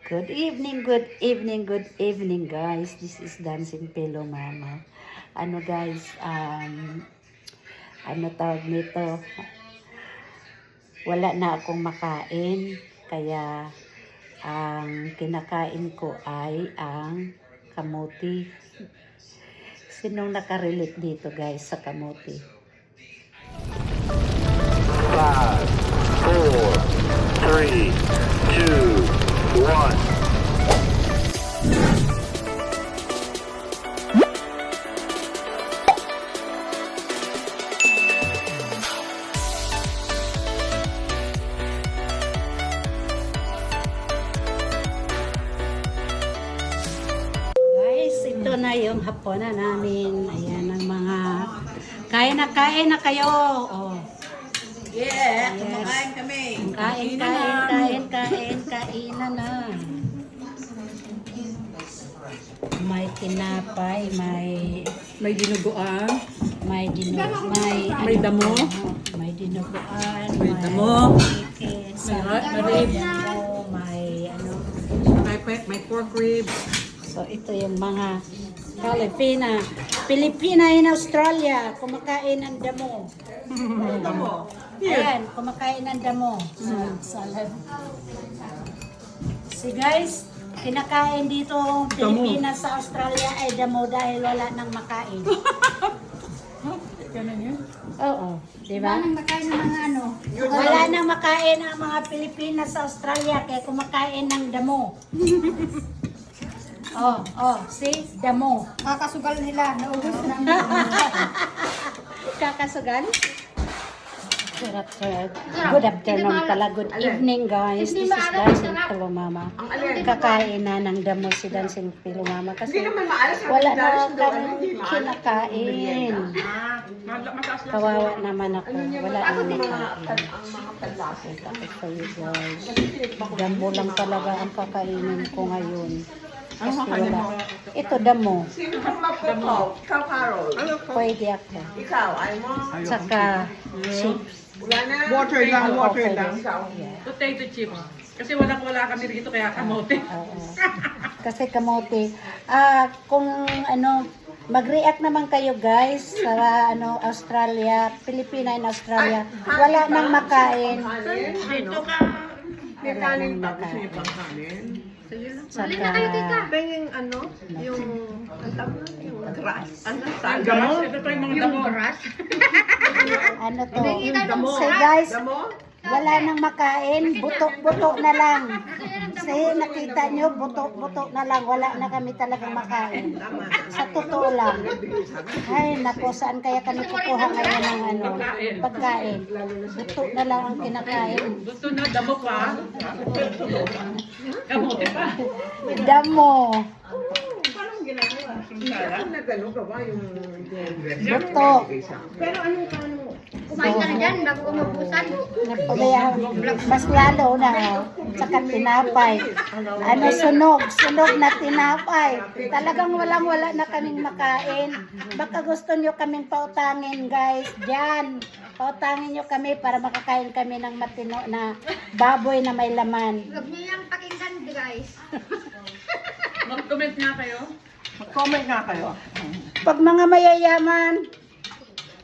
Good evening, good evening guys. This is Dancing Pillow Mama. Ano guys, ano tawag nito? Wala na akong makain. Kaya ang kinakain ko ay ang kamuti. Sinong nakarelate dito guys sa kamuti? 5, 4, 3, 2, 1. Guys, ito na yung hapunan namin. Ayan ang mga kain na kayo. Oh. Yeah, Yes. kumakain kami. Kain na. May tinapay, May dinuguan. may damo. May dinuguan, May damo. chicken, May rib. may ano. May pork rib. So ito yung mga Pilipina in Australia, kumakain ng damo. Ayan, kumakain ng damo. Salad. Si guys, kinakain dito Pilipinas sa Australia ay damo dahil wala nang makain. Ganun yun. Oo, di ba? Nang makain ng mga ano. Wala nang makain ang mga Pilipinas sa Australia kaya kumakain ng damo. See? Damo. Kakasugal nila. Naubos na. Kakasugan? Good afternoon pala. Good evening guys. This is Dancing Pillow Mama. Kakain na ng damo si Dancing Pillow Mama kasi wala na kami kinakain. Kawawa naman ako. Wala na makain. Tapos kayo guys. Damo lang talaga ang kakainin ko ngayon. Kasi wala. Ito damo. Sino pang magpupo? Ikaw, Carol. Pwede ako. Ikaw, ay mo. Saka chips. Wala na. Water lang, water lang. Potato chips. Kasi wala kami rito kaya kamote. Oo. Kasi kamote. Kung ano, mag-react naman kayo guys sa ano Australia, Pilipina in Australia. Wala nang makain. Dito ka. May kanin pa. Gusto niyo pang kanin? Saka Penging ano? Yung, ang tawag na, yung grass. Ano? Gamas. Ito pa yung mga damo. ano to? So guys, Damo? wala nang makain, buto-buto na lang. Kasi nakita nyo, buto-buto na lang. Wala na kami talagang makain. Sa totoo lang. Ay, nako, saan kaya kami kukuha ngayon ng ano, pagkain? Buto na lang ang kinakain. Gusto na damo pa. Kamote pa. Damo. Parang ginagawa. Ang nagano ka ba yung... Buto. Pero anong kano? Kumain ka na dyan bago umubusan. Napabayaan. Mas lalo na. Saka tinapay. Ano, sunog na tinapay. Talagang wala na kaming makain. Baka gusto nyo kaming pautangin guys. Diyan. Pautangin nyo kami para makakain kami ng matino na baboy na may laman. Huwag niyo yung pakinggan guys. Mag-comment nga kayo. Mag-comment nga kayo. Pag mga mayayaman,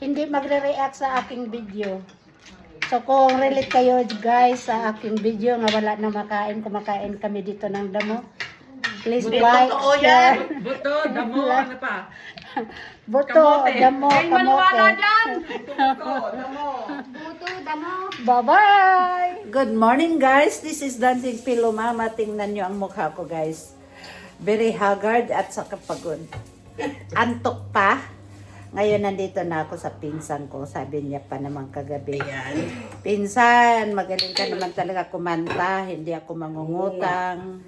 hindi magre-react sa aking video. So kung relate kayo guys sa aking video nga wala na makain, kumakain kami dito ng damo. Please like, share. Buto, damo, ano pa? Buto, damo, kamote. Puto, damo. Bye-bye! Good morning guys! This is Dancing Pillow Mama. Tingnan nyo ang mukha ko guys. Very haggard at saka pagod. Antok pa. Ngayon nandito na ako sa pinsan ko. Sabi niya pa naman kagabi. Pinsan, magaling ka naman talaga kumanta. Hindi ako mangungutang.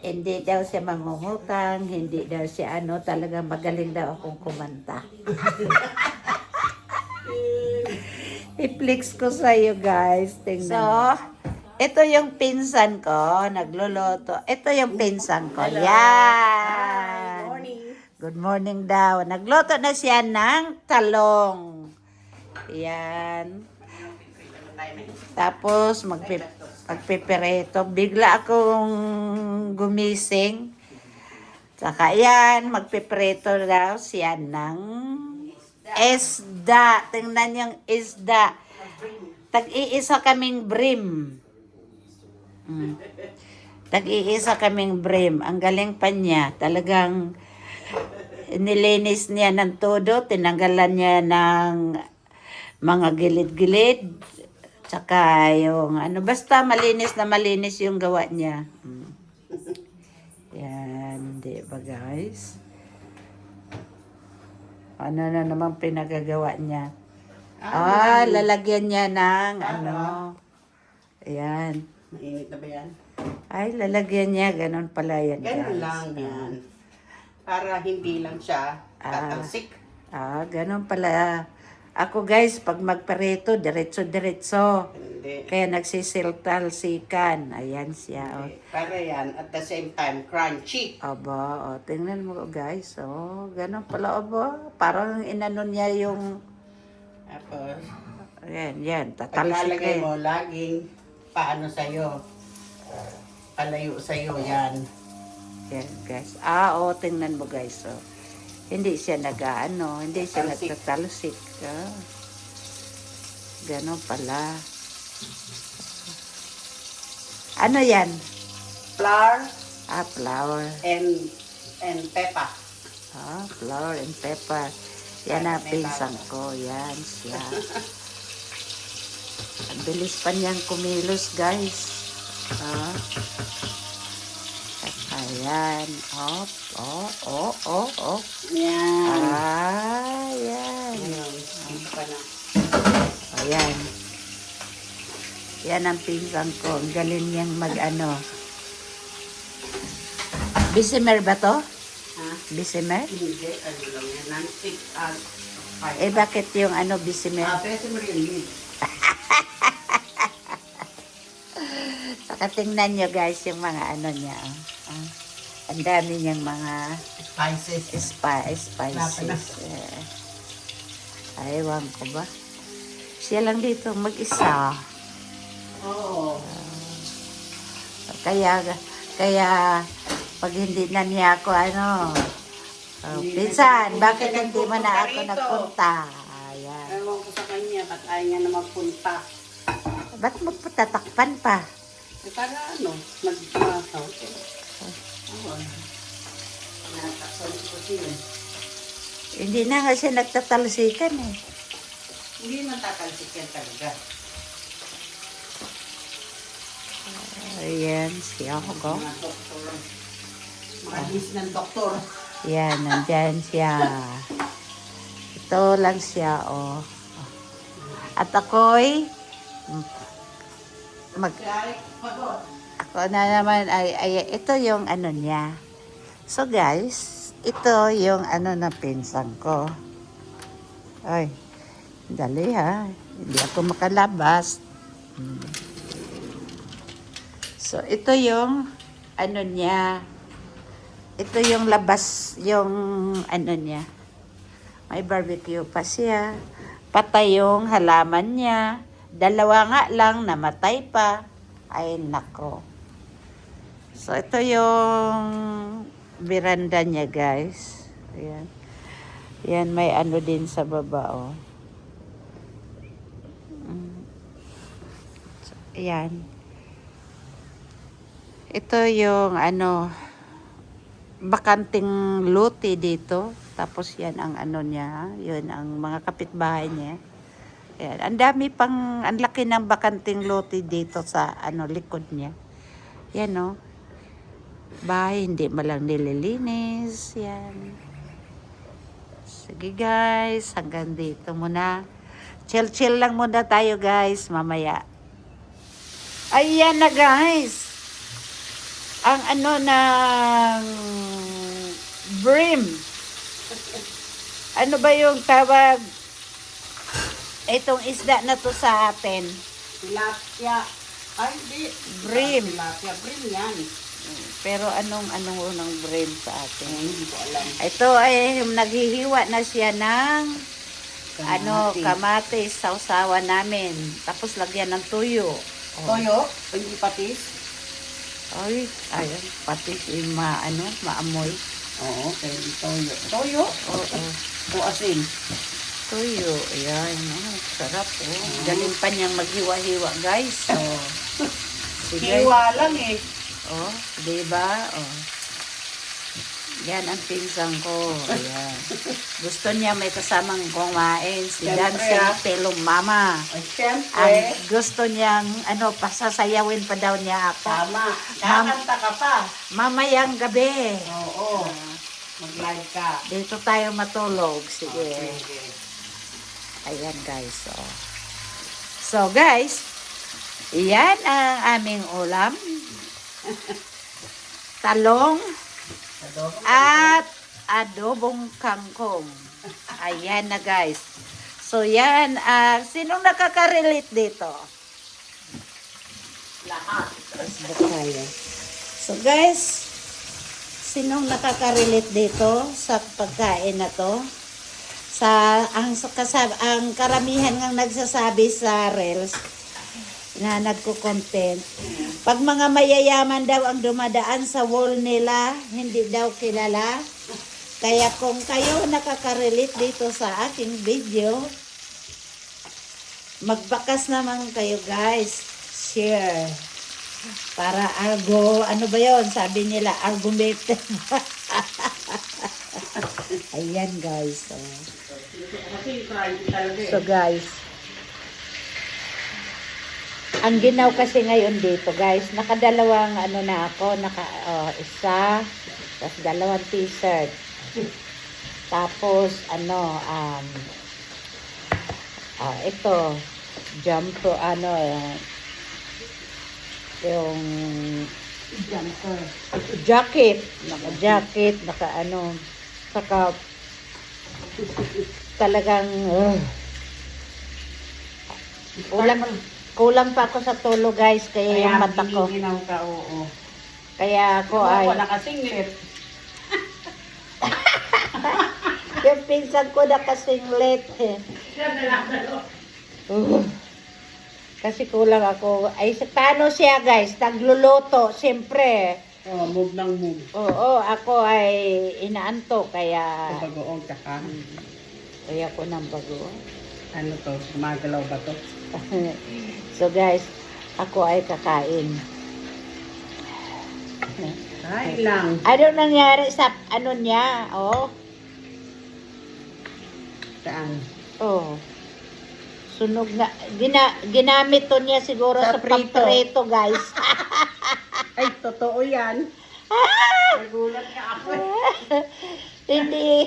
Hindi daw siya mangungutang. Hindi daw siya ano. Talagang magaling daw akong kumanta. I-flex ko sa iyo guys. Tingnan. So, ito yung pinsan ko. Nagluluto. Ito yung pinsan ko. Yan. Good morning daw. Nagluto na siya ng talong. Yan. Tapos magpipireto. Bigla akong gumising. Saka yan, magpipreto daw siya ng isda. Tingnan yung isda. Tag-iisa kaming brim. Tag-iisa kaming brim. Ang galing pa niya. Talagang nilinis niya ng todo. Tinanggalan niya ng mga gilid-gilid. Tsaka yung ano. Basta malinis na malinis yung gawa niya. Yan, di ba guys? Ano na naman pinagagawa niya? Lalagyan niya ng ano. Ayan. Mainit na ba yan? Ay, lalagyan niya. Ganon pala yan, Ganun guys. lang yan. Para hindi lang siya tatalsik. Ganon pala. Ako guys, pag magpareto, diretso-diretso. Hindi. Kaya nagsisiltalsikan. Ayan siya. Para yan, at the same time, crunchy. Aba, tingnan mo guys. Ganon pala, aba. Parang inano niya yung... Tapos, Yan, paglalagay tatalsikin. mo, laging paano sa'yo. Palayo sa'yo yan. Yan guys. Tingnan mo guys. Hindi siya hindi siya Tatalsik. nagtatalsik. Ganon pala. Ano yan? Flour Flour. and pepper. Flour and pepper. Yan ang pinsan ko. Yan siya. Ang bilis pa niyang kumilos, guys. Ayan. Yan. Yan. Ayun, hindi pa na. Ayan. Yan ang pinsan ko. Ang galing niyang mag-ano. Bisimer ba to? Ha? Bisimer? Hindi, ano lang yan. Non-stick. Bakit yung bisimer? Pwede mo rin yun. Saka tingnan nyo guys yung mga niya. Ang dami niyang mga Spices. spices. Ewan ko ba? Siya lang dito mag-isa. Oo. Kaya pag hindi na niya ako pinsan, bakit hindi mo na ako nagpunta? Ayan. Ewan ko sa kanya, ba't ayaw niya na magpunta? Ba't mo tatakpan pa? Para mag-masaw. Oo. Nataksan ko siya. Hindi na nga siya nagtatalsikan eh. Hindi man tatalsik yan talaga. Ayan, siya ko. Mga doktor. Makagis ng doktor. Yan, nandyan siya. Ito lang siya, At ako'y ako na naman ito yung niya. So guys, ito yung na pinsan ko. Ay, dali ha. Hindi ako makalabas. So ito yung niya. Ito yung labas, yung niya. May barbecue pa siya. Patay yung halaman niya. 2 nga lang, namatay pa. Ay, nako. So, ito yung veranda niya, guys. Ayan. Yan, may din sa baba, So, ayan. Ito yung, bakanting lote dito. Tapos yan ang niya. Yun ang mga kapitbahay niya. Ayan. Ang dami pang, ang laki ng bakanting lote dito sa likod niya. Yan bahay, hindi malang nililinis. Yan. Sige guys, hanggang dito muna. Chill lang muna tayo guys, mamaya. Ayan na guys. Ang ng brim. Ano ba yung tawag? Itong isda na to sa atin. Tilapia. Ay, hindi. Brim. Tilapia. Brim yan. Pero anong unang brim sa atin? Hindi ko alam. Ito ay naghihiwa na siya ng Kamatis. kamatis, sausawan namin. Tapos lagyan ng tuyo. Toyo? Hindi patis? Ay, ayan, patis yung maamoy. Oo, okay. Toyo. Toyo? Oo. O asin? Tuyo, ayan, sarap, Galing pa niyang maghiwa-hiwa, guys. Sige. Hiwa lang eh. Oh, di ba? Oh. Yan ang pinsan ko. Ayan. Gusto niya may kasamang kumain. Si Siyempre, Dancing Pelong Mama. Ay, syempre. Ang gusto niyang, pasasayawin pa daw niya ako. Tama. Kakanta ka pa. Mamayang gabi. Oo. Mag-live ka. Dito tayo matulog. Sige. Okay. Ayan, guys. So, guys, yan ang aming ulam. Talong at adobong kangkong. Ayan na, guys. So, yan. Sinong nakaka-relate dito? Lahat. So, guys, sinong nakaka-relate dito sa pagkain na to? Ang karamihan ng nagsasabi sa Reels na nagko-content, pag mga mayayaman daw ang dumadaan sa wall nila, hindi daw kilala. Kaya kung kayo nakaka-relate dito sa aking video, magbakas naman kayo, guys. Share. Para ano ba yon? Sabi nila, argument. Ayan, guys. So, guys, ang ginaw kasi ngayon dito, guys, nakadalawang na ako, isa, tapos dalawang t-shirt. Tapos, ito, jumper, yung jumper, jacket, naka-jacket, saka talagang kulang pa ako sa tulog, guys, kaya yung mata ko. Ginaw ka, oo. Kaya ako ay Wala ka singlet. yung pinsan ko nakasinglet. Kasi kulang ako. Ay, paano siya, guys? Nagluluto, siyempre. Oh, move ng move. Oo, ako ay inaanto, kaya Bagoong ka ka. kaya ko ng bago. Ano to? Gumagalaw ba to? So, guys, ako ay kakain. Kain lang. Ano nangyari sa niya? Saan? Sunog na. Ginamit to niya siguro Sa sa prito. pamprito, guys. Ay, totoo yan. Nagulat ka ako. Hindi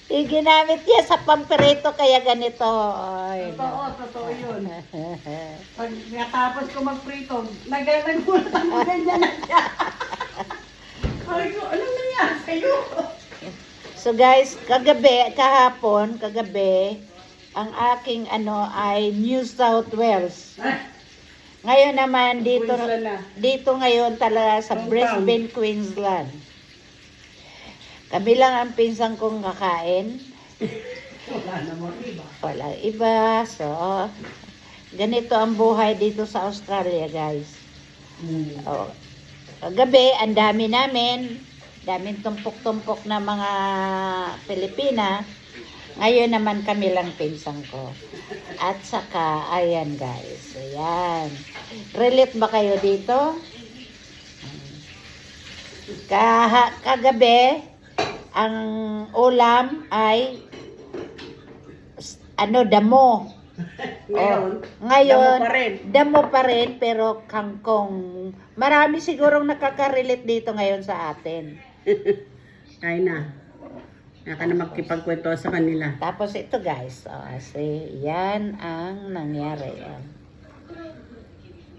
ginamit niya sa pamprito, kaya ganito. Ay, Totoo yun. Pag natapos ko magprito, nagulat ako ganyan na siya. Ay ko, anong nangyari sa'yo? So, guys, kahapon, ang aking ay New South Wales. Ngayon naman Queensland na. dito ngayon talaga sa Hometown. Brisbane, Queensland. Kami lang ang pinsang kong kakain. Wala namang iba. Walang iba. So, ganito ang buhay dito sa Australia, guys. Kagabi, ang dami daming tumpok-tumpok na mga Pilipina. Ngayon naman kami lang pinsang ko. At saka, ayan, guys. Ayan. Relate ba kayo dito? Kagabi, ang ulam ay damo. Ngayon, damo pa rin, pero kangkong. Marami sigurong nakaka-relate dito ngayon sa atin. Kain na. Naka na magkipagkwento sa kanila. Tapos ito, guys, yan ang nangyari.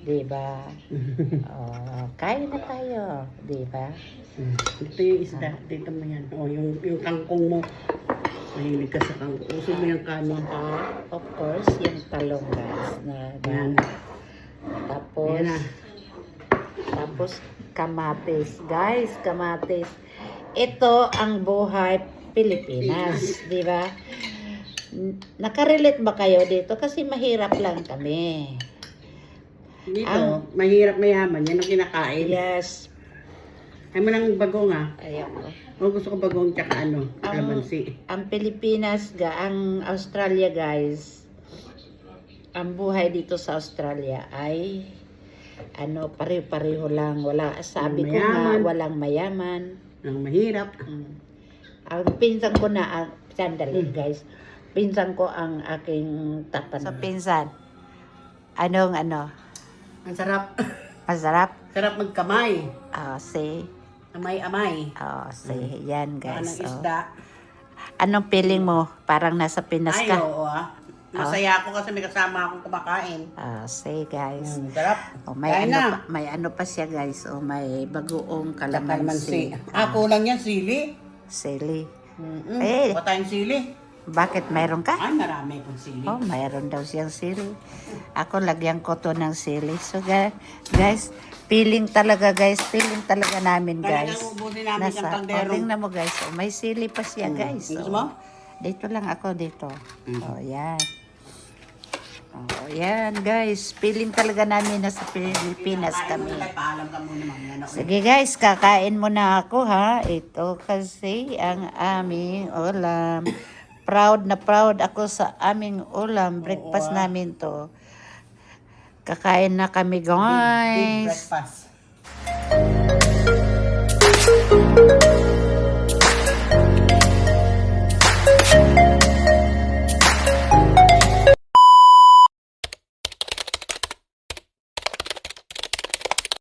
Diba? Kain na tayo. Diba? Ito yung isda. Dito mo yan. Yung kangkong mo. Mahilig ka sa kangkong. Uso mo yung kanin. Of course, yung talong, guys. Yan. Tapos, Yan na. tapos kamatis. Guys, kamatis. Ito ang buhay Pilipinas. Diba? Nakarelate ba kayo dito? Kasi mahirap lang kami. Dito, mahirap mayaman. Yan ang kinakain. Yes. Ay mo ng bagong ah. Ayoko. O gusto ko bagong tsaka kalamansi. Ang Pilipinas, ang Australia guys, ang buhay dito sa Australia ay pare-pareho lang. Sabi ko nga, Mayaman. walang mayaman. Ang mahirap. Ang pinsan ko na, sandali guys, pinsan ko ang aking tatanong. So pinsan, anong Ang sarap. masarap? Sarap magkamay. Say, Amay-amay. yan Parang guys. isda. Anong feeling mo? Parang nasa Pinas Ay, ka? oo ah. Masaya ako kasi may kasama akong kumakain. Say guys. Sarap. May Kain na. may ano pa siya guys. May bagoong Kalamansi. kalamansi. Ako lang yan, sili. Sili. Mm-mm. Eh. Wala tayong sili. Bakit mayroon ka? Ay, marami akong sili. Oh, mayroon daw siyang sili. Ako lagyan ko to ng sili. So guys, feeling talaga namin guys. Talagang ubusin namin ang kaldero. Tingnan mo guys. May sili pa siya guys. Gusto mo? Dito lang ako dito. Yan. Yan guys. Feeling talaga namin na sa Pilipinas kami. Paalam ka muna mamaya. Sige guys, kakain muna ako ha. Ito kasi ang aming ulam. Proud na proud ako sa aming ulam. Breakfast namin to. Kakain na kami Big guys. breakfast.